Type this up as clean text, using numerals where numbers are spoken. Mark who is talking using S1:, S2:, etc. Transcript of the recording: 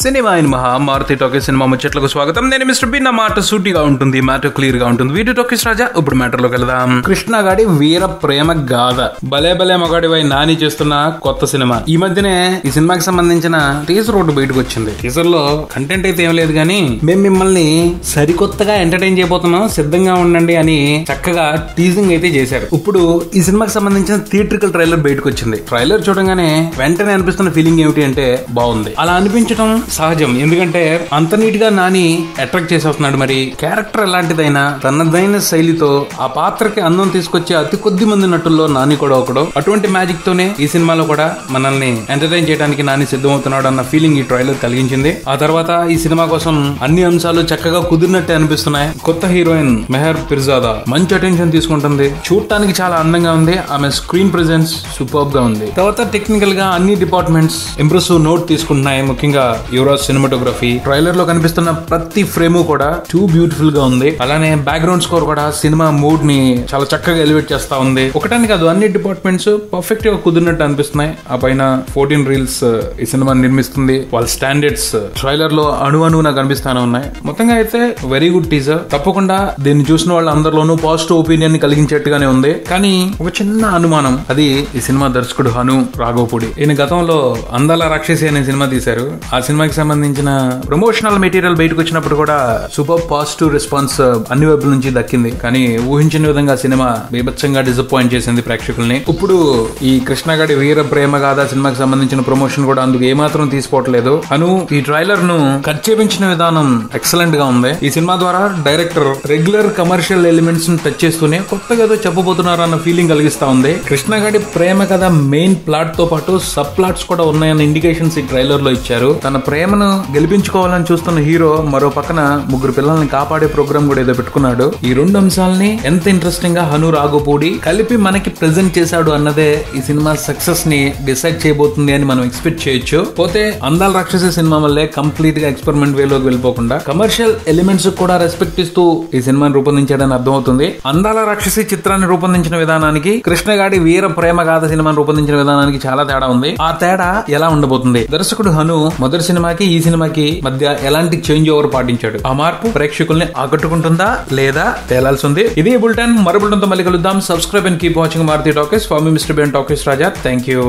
S1: Cinema అయిన Maruti talkies cinema ముచ్చట్లకు స్వాగతం. నేను మిస్టర్ బి. నా మాట సూటిగా ఉంటుంది, మ్యాటర్ క్లియర్ గా ఉంటుంది. వీడియో టాకీస్ రాజా. ఇప్పుడు మ్యాటర్ లోకి వెళ్దాం. కృష్ణగాడి వీర ప్రేమ గాథ. భలే భలే మగాడివై నాని చేస్తున్న కొత్త సినిమా. ఈ మధ్యనే ఈ సినిమాకి సంబంధించిన టీజర్ ఒకటి బయటకు వచ్చింది. టీజర్ లో కంటెంట్ అయితే ఏం లేదు కానీ మేము మిమ్మల్ని సరికొత్తగా ఎంటర్టైన్ చేయబోతున్నాం, సిద్ధంగా ఉండండి అని చక్కగా టీజింగ్ అయితే చేశారు. ఇప్పుడు ఈ సినిమాకి సంబంధించిన థియేట్రికల్ ట్రైలర్ బయటకు వచ్చింది. ట్రైలర్ చూడగానే వెంటనే అనిపిస్తున్న ఫీలింగ్ ఏమిటి అంటే బాగుంది. అలా అనిపించడం సహజం, ఎందుకంటే అంత నీట్ గా నాని అట్రాక్ట్ చేసేస్తున్నాడు. మరి క్యారెక్టర్ ఎలాంటిదైనా తనదైన శైలితో ఆ పాత్రకి అందం తీసుకొచ్చే అతి కొద్ది మంది నటుల్లో నాని కూడా ఒకడు. అటువంటి మ్యాజిక్ తోనే ఈ సినిమాలో కూడా మనల్ని ఎంటర్టైన్ చేయడానికి నాని సిద్ధమవుతున్నాడు అన్న ఫీలింగ్ ఈ ట్రైలర్ కలిగించింది. ఆ తర్వాత ఈ సినిమా కోసం అన్ని అంశాలు చక్కగా కుదిరినట్టే అనిపిస్తున్నాయి. కొత్త హీరోయిన్ మెహర్ పిర్జాదా మంచి అటెన్షన్ తీసుకుంటుంది. చూడటానికి చాలా అందంగా ఉంది. ఆమె స్క్రీన్ ప్రెజెన్స్ సూపర్బ్ గా ఉంది. తర్వాత టెక్నికల్ గా అన్ని డిపార్ట్మెంట్స్ ఇంప్రెసివ్ నోట్ తీసుకుంటున్నాయి. ముఖ్యంగా యువరాజ్ సినిమాటోగ్రఫీ. ట్రైలర్ లో కనిపిస్తున్న ప్రతి ఫ్రేమ్ కూడా టూ బ్యూటిఫుల్ గా ఉంది. అలానే బ్యాక్గ్రౌండ్ స్కోర్ కూడా సినిమా మూడ్ ని చాలా చక్కగా ఎలివేట్ చేస్తా ఉంది. ఒకటానికి కాదు, అన్ని డిపార్ట్మెంట్స్ పర్ఫెక్ట్ గా కుదిరినట్టు అనిపిస్తున్నాయి. ఆ పైన 14 రీల్స్ ఈ సినిమా నిర్మిస్తుంది. వాళ్ళ స్టాండర్డ్స్ ట్రైలర్ లో అణువణువునా కనిపిస్తానే ఉన్నాయి. మొత్తంగా అయితే వెరీ గుడ్ టీజర్. తప్పకుండా దీన్ని చూసిన వాళ్ళ అందరిలోనూ పాజిటివ్ ఒపీనియన్ ని కలిగించేట్టుగానే ఉంది. కానీ ఒక చిన్న అనుమానం, అది ఈ సినిమా దర్శకుడు హను రాఘవపూడి. ఈయన గతంలో అందాల రాక్షసి అనే సినిమా తీశారు. ఆ సినిమాకి సంబంధించిన ప్రమోషనల్ మెటీరియల్ బయటకు వచ్చినప్పుడు కూడా సూపర్ పాజిటివ్ రెస్పాన్స్ అన్ని వైపుల నుంచి దక్కింది. కానీ ఊహించిన విధంగా సినిమా బీభత్సంగా డిసప్పాయింట్ చేసింది ప్రేక్షకుల్ని. ఇప్పుడు ఈ కృష్ణగాడి వీర ప్రేమ గాథ సినిమాకి సంబంధించిన ప్రమోషన్ కూడా అందుకు ఏమాత్రం తీసుకోవట్లేదు. అను ఈ ట్రైలర్ ను కట్ చేపించిన విధానం ఎక్సలెంట్ గా ఉంది. ఈ సినిమా ద్వారా డైరెక్టర్ రెగ్యులర్ కమర్షియల్ ఎలిమెంట్స్ ను టచ్ చేస్తూనే కొత్తగా ఏదో చెప్పబోతున్నారు అన్న ఫీలింగ్ కలిగిస్తా ఉంది. కృష్ణగాడి ప్రేమ కథ మెయిన్ ప్లాట్ తో పాటు సబ్ ప్లాట్స్ కూడా ఉన్నాయన్న ఇండికేషన్స్ ఈ ట్రైలర్ లో ఇచ్చారు. తన ప్రేమను గెలిపించుకోవాలని చూస్తున్న హీరో మరో పక్కన ముగ్గురు పిల్లల్ని కాపాడే ప్రోగ్రామ్ కూడా ఏదో పెట్టుకున్నాడు. ఈ రెండు అంశాలని ఎంత ఇంట్రెస్టింగ్ గా హను రాఘవపూడి కలిపి మనకి ప్రెజెంట్ చేశాడు అన్నదే ఈ సినిమా సక్సెస్ ని డిసైడ్ చేయబోతుంది అని మనం ఎక్స్పెక్ట్ చేయొచ్చు. పోతే అందాల రాక్షసి సినిమా వల్లే కంప్లీట్ గా ఎక్స్పెరిమెంట్ వేలోకి వెళ్ళిపోకుండా కమర్షియల్ ఎలిమెంట్స్ కూడా రెస్పెక్ట్ ఇస్తూ ఈ సినిమాని రూపొందించాడని అర్థమవుతుంది. అందాల రాక్షసి చిత్రాన్ని రూపొందించిన విధానానికి కృష్ణగాడి వీర ప్రేమ గాథ సినిమాని రూపొందించిన విధానానికి చాలా తేడా ఉంది. ఆ తేడా ఎలా ఉండబోతుంది? దర్శకుడు హను మొదటి సినిమాకి ఈ సినిమాకి మధ్య ఎలాంటి చేంజ్ ఓవర్ పాటించాడు? ఆ మార్పు ప్రేక్షకుల్ని ఆకట్టుకుంటుందా లేదా తేలాల్సి ఉంది. ఇది బులెటిన్. మరో బులెటిన్ తో మళ్ళీ కలుద్దాం. Subscribe and keep watching Maruthi talkies. For me mister B. Talkies Raja. Thank you.